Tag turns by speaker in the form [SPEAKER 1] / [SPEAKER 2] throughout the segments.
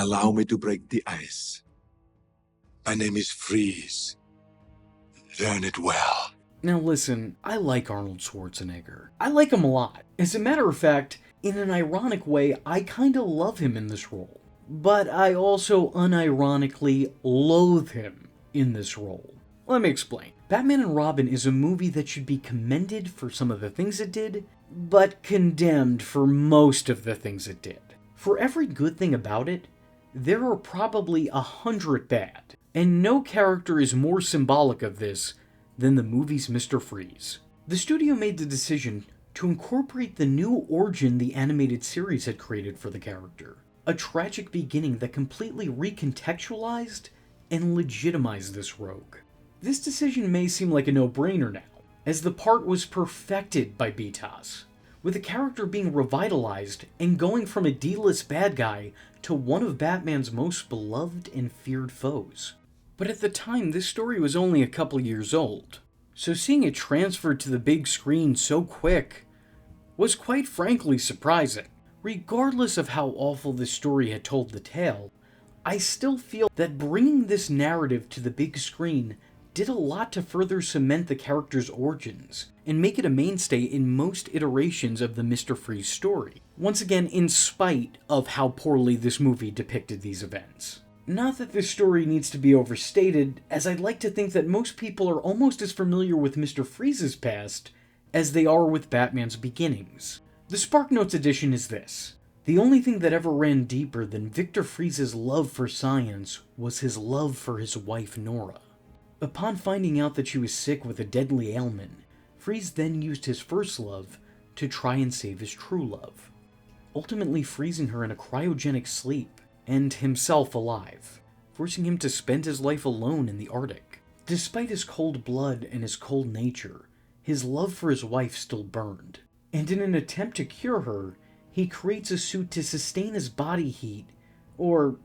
[SPEAKER 1] Allow me to break the ice. My name is Freeze. Learn it well.
[SPEAKER 2] Now listen, I like Arnold Schwarzenegger. I like him a lot. As a matter of fact, in an ironic way, I kinda love him in this role. But I also unironically loathe him in this role. Let me explain. Batman and Robin is a movie that should be commended for some of the things it did, but condemned for most of the things it did. For every good thing about it, there are probably 100 bad, and no character is more symbolic of this than the movie's Mr. Freeze. The studio made the decision to incorporate the new origin the animated series had created for the character, a tragic beginning that completely recontextualized and legitimized this rogue. This decision may seem like a no-brainer now, as the part was perfected by BTAS, with the character being revitalized and going from a D-list bad guy to one of Batman's most beloved and feared foes. But at the time, this story was only a couple years old, so seeing it transferred to the big screen so quick was quite frankly surprising. Regardless of how awful this story had told the tale, I still feel that bringing this narrative to the big screen did a lot to further cement the character's origins and make it a mainstay in most iterations of the Mr. Freeze story. Once again, in spite of how poorly this movie depicted these events. Not that this story needs to be overstated, as I'd like to think that most people are almost as familiar with Mr. Freeze's past as they are with Batman's beginnings. The SparkNotes edition is this. The only thing that ever ran deeper than Victor Freeze's love for science was his love for his wife Nora. Upon finding out that she was sick with a deadly ailment, Freeze then used his first love to try and save his true love, ultimately freezing her in a cryogenic sleep, and himself alive, forcing him to spend his life alone in the Arctic. Despite his cold blood and his cold nature, his love for his wife still burned, and in an attempt to cure her, he creates a suit to sustain his body heat, or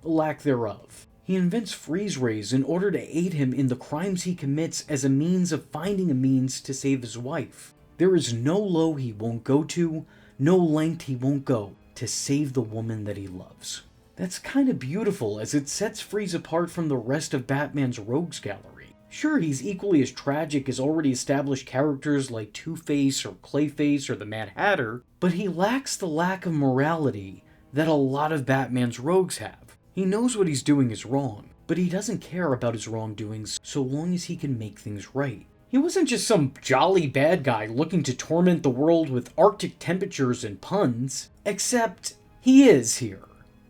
[SPEAKER 2] lack thereof. He invents freeze rays in order to aid him in the crimes he commits as a means of finding a means to save his wife. There is no low he won't go to, no length he won't go to save the woman that he loves. That's kinda beautiful, as it sets Freeze apart from the rest of Batman's rogues gallery. Sure, he's equally as tragic as already established characters like Two-Face or Clayface or the Mad Hatter, but he lacks the lack of morality that a lot of Batman's rogues have. He knows what he's doing is wrong, but he doesn't care about his wrongdoings so long as he can make things right. He wasn't just some jolly bad guy looking to torment the world with Arctic temperatures and puns, except he is here.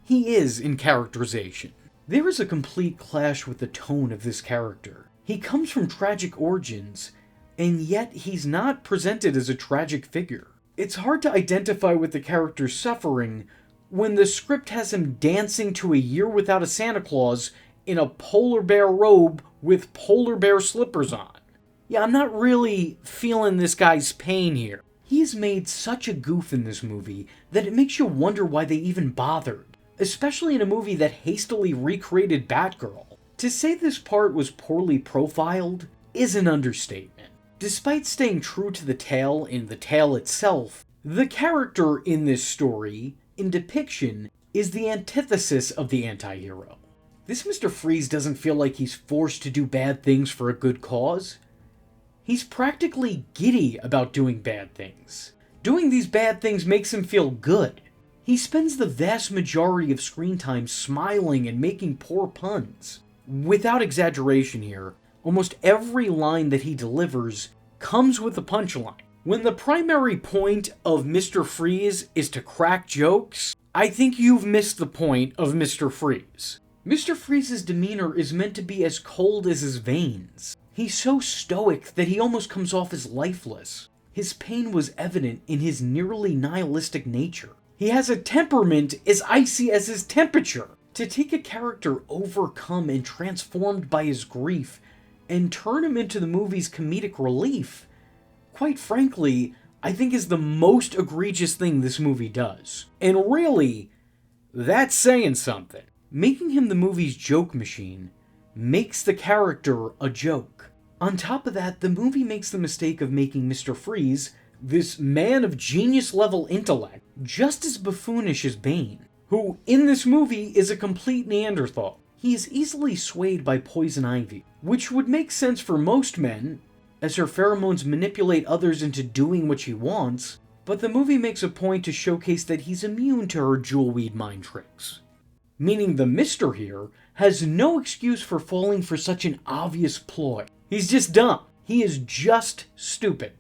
[SPEAKER 2] He is in characterization. There is a complete clash with the tone of this character. He comes from tragic origins, and yet he's not presented as a tragic figure. It's hard to identify with the character's suffering when the script has him dancing to A Year Without a Santa Claus in a polar bear robe with polar bear slippers on. Yeah, I'm not really feeling this guy's pain here. He's made such a goof in this movie that it makes you wonder why they even bothered, especially in a movie that hastily recreated Batgirl. To say this part was poorly profiled is an understatement. Despite staying true to the tale in the tale itself, the character in this story, in depiction, is the antithesis of the anti-hero. This Mr. Freeze doesn't feel like he's forced to do bad things for a good cause. He's practically giddy about doing bad things. Doing these bad things makes him feel good. He spends the vast majority of screen time smiling and making poor puns. Without exaggeration here, almost every line that he delivers comes with a punchline. When the primary point of Mr. Freeze is to crack jokes, I think you've missed the point of Mr. Freeze. Mr. Freeze's demeanor is meant to be as cold as his veins. He's so stoic that he almost comes off as lifeless. His pain was evident in his nearly nihilistic nature. He has a temperament as icy as his temperature. To take a character overcome and transformed by his grief and turn him into the movie's comedic relief, quite frankly, I think is the most egregious thing this movie does. And really, that's saying something. Making him the movie's joke machine makes the character a joke. On top of that, the movie makes the mistake of making Mr. Freeze, this man of genius-level intellect, just as buffoonish as Bane. who in this movie is a complete Neanderthal. He is easily swayed by poison ivy, which would make sense for most men, as her pheromones manipulate others into doing what she wants, but the movie makes a point to showcase that he's immune to her jewelweed mind tricks. Meaning the Mister here has no excuse for falling for such an obvious ploy. He's just dumb. He is just stupid.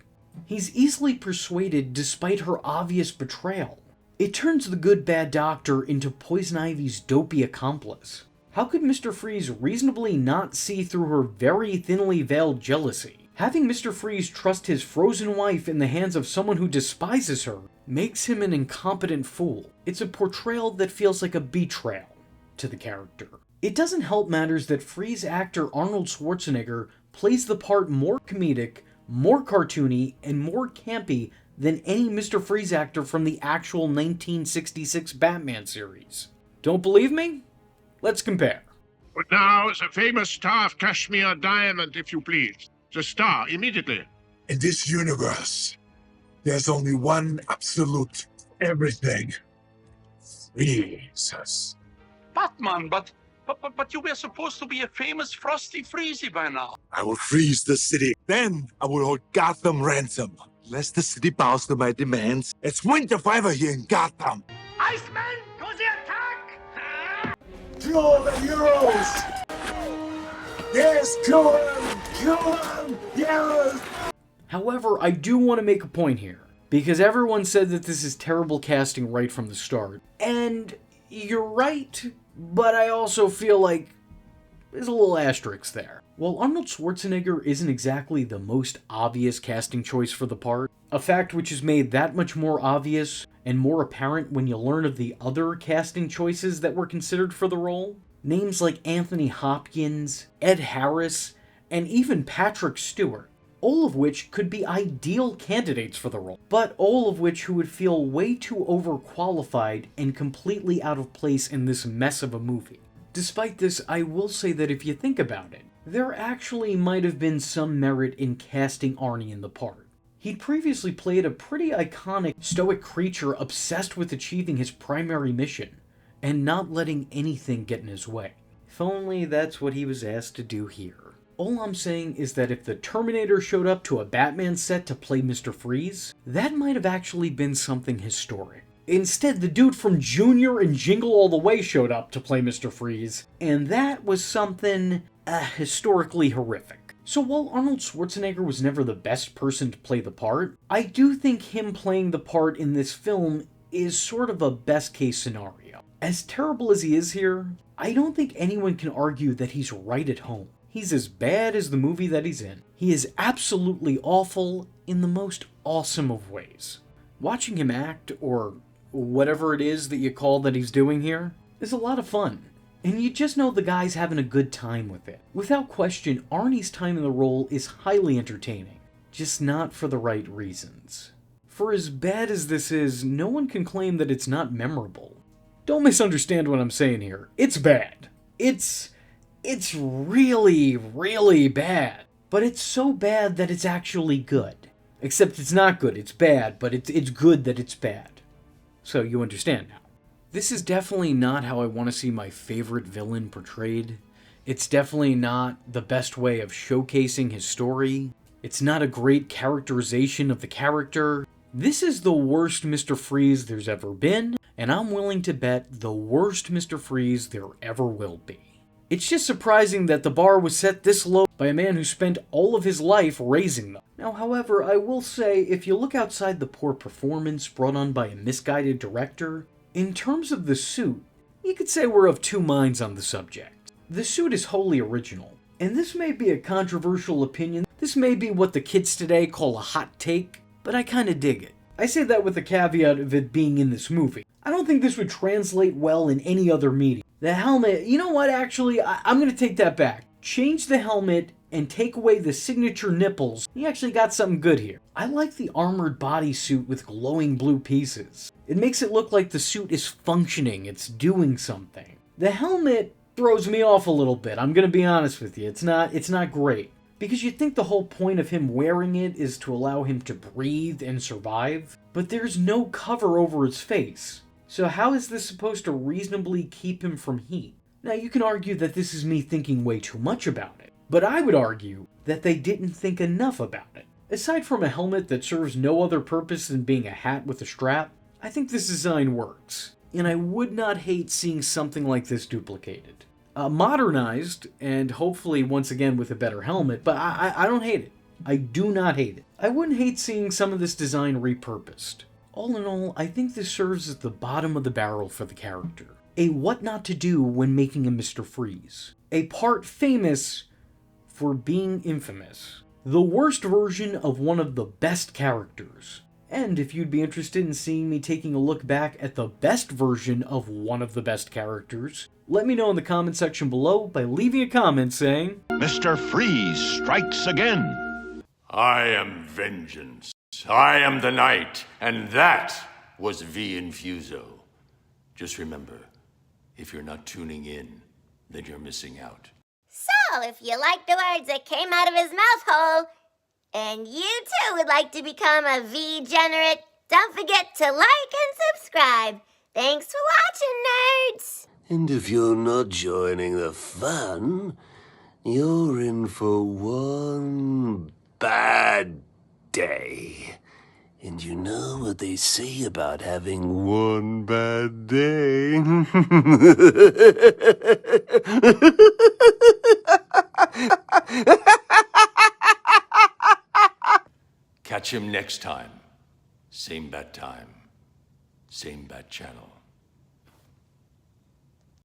[SPEAKER 2] He's easily persuaded despite her obvious betrayal. It turns the good bad doctor into Poison Ivy's dopey accomplice. How could Mr. Freeze reasonably not see through her very thinly veiled jealousy? Having Mr. Freeze trust his frozen wife in the hands of someone who despises her makes him an incompetent fool. It's a portrayal that feels like a betrayal to the character. It doesn't help matters that Freeze actor Arnold Schwarzenegger plays the part more comedic, more cartoony, and more campy than any Mr. Freeze actor from the actual 1966 Batman series. Don't believe me? Let's compare.
[SPEAKER 3] But now, the famous star of Kashmir Diamond, if you please. The star, immediately.
[SPEAKER 1] In this universe, there's only one absolute everything. Jesus.
[SPEAKER 4] Batman, but you were supposed to be a famous Frosty Freezy by now.
[SPEAKER 1] I will freeze the city. Then I will hold Gotham ransom. Lest the city bows to my demands. It's winter forever here in Gotham.
[SPEAKER 4] Iceman, to the attack!
[SPEAKER 1] Kill all the heroes! Yes, kill them! Kill them! Yes!
[SPEAKER 2] However, I do want to make a point here, because everyone said that this is terrible casting right from the start. And you're right, but I also feel like there's a little asterisk there. While Arnold Schwarzenegger isn't exactly the most obvious casting choice for the part, a fact which is made that much more obvious and more apparent when you learn of the other casting choices that were considered for the role, names like Anthony Hopkins, Ed Harris, and even Patrick Stewart, all of which could be ideal candidates for the role, but all of which who would feel way too overqualified and completely out of place in this mess of a movie. Despite this, I will say that if you think about it, there actually might have been some merit in casting Arnie in the part. He'd previously played a pretty iconic, stoic creature obsessed with achieving his primary mission, and not letting anything get in his way. If only that's what he was asked to do here. All I'm saying is that if the Terminator showed up to a Batman set to play Mr. Freeze, that might have actually been something historic. Instead, the dude from Junior and Jingle All the Way showed up to play Mr. Freeze, and that was something historically horrific. So while Arnold Schwarzenegger was never the best person to play the part, I do think him playing the part in this film is sort of a best case scenario. As terrible as he is here, I don't think anyone can argue that he's right at home. He's as bad as the movie that he's in. He is absolutely awful in the most awesome of ways. Watching him act, or whatever it is that you call that he's doing here, is a lot of fun. And you just know the guy's having a good time with it. Without question, Arnie's time in the role is highly entertaining, just not for the right reasons. For as bad as this is, no one can claim that it's not memorable. Don't misunderstand what I'm saying here. It's bad. It's really, really bad. But it's so bad that it's actually good. Except it's not good, it's bad, but it's good that it's bad. So you understand now. This is definitely not how I want to see my favorite villain portrayed. It's definitely not the best way of showcasing his story. It's not a great characterization of the character. This is the worst Mr. Freeze there's ever been, and I'm willing to bet the worst Mr. Freeze there ever will be. It's just surprising that the bar was set this low by a man who spent all of his life raising them. Now, however, I will say, if you look outside the poor performance brought on by a misguided director, in terms of the suit, you could say we're of two minds on the subject. The suit is wholly original, and this may be a controversial opinion. This may be what the kids today call a hot take, but I kinda dig it. I say that with the caveat of it being in this movie. I don't think this would translate well in any other medium. The helmet, you know what, actually, I'm gonna take that back. Change the helmet and take away the signature nipples. You actually got something good here. I like the armored bodysuit with glowing blue pieces. It makes it look like the suit is functioning, it's doing something. The helmet throws me off a little bit, I'm gonna be honest with you. It's not great. Because you'd think the whole point of him wearing it is to allow him to breathe and survive, but there's no cover over his face. So how is this supposed to reasonably keep him from heat? Now you can argue that this is me thinking way too much about it, but I would argue that they didn't think enough about it. Aside from a helmet that serves no other purpose than being a hat with a strap, I think this design works, and I would not hate seeing something like this duplicated. Modernized, and hopefully once again with a better helmet, but I don't hate it. I do not hate it. I wouldn't hate seeing some of this design repurposed. All in all, I think this serves as the bottom of the barrel for the character. A what not to do when making a Mr. Freeze. A part famous for being infamous. The worst version of one of the best characters. And if you'd be interested in seeing me taking a look back at the best version of one of the best characters, let me know in the comment section below by leaving a comment saying,
[SPEAKER 5] Mr. Freeze strikes again.
[SPEAKER 6] I am vengeance. I am the night, and that was V Infuso. Just remember, if you're not tuning in, then you're missing out.
[SPEAKER 7] So, if you like the words that came out of his mouth hole, and you too would like to become a V-generate, don't forget to like and subscribe. Thanks for watching, nerds!
[SPEAKER 8] And if you're not joining the fun, you're in for one bad day. And you know what they say about having one bad day?
[SPEAKER 6] Catch him next time. Same bat time. Same bat channel.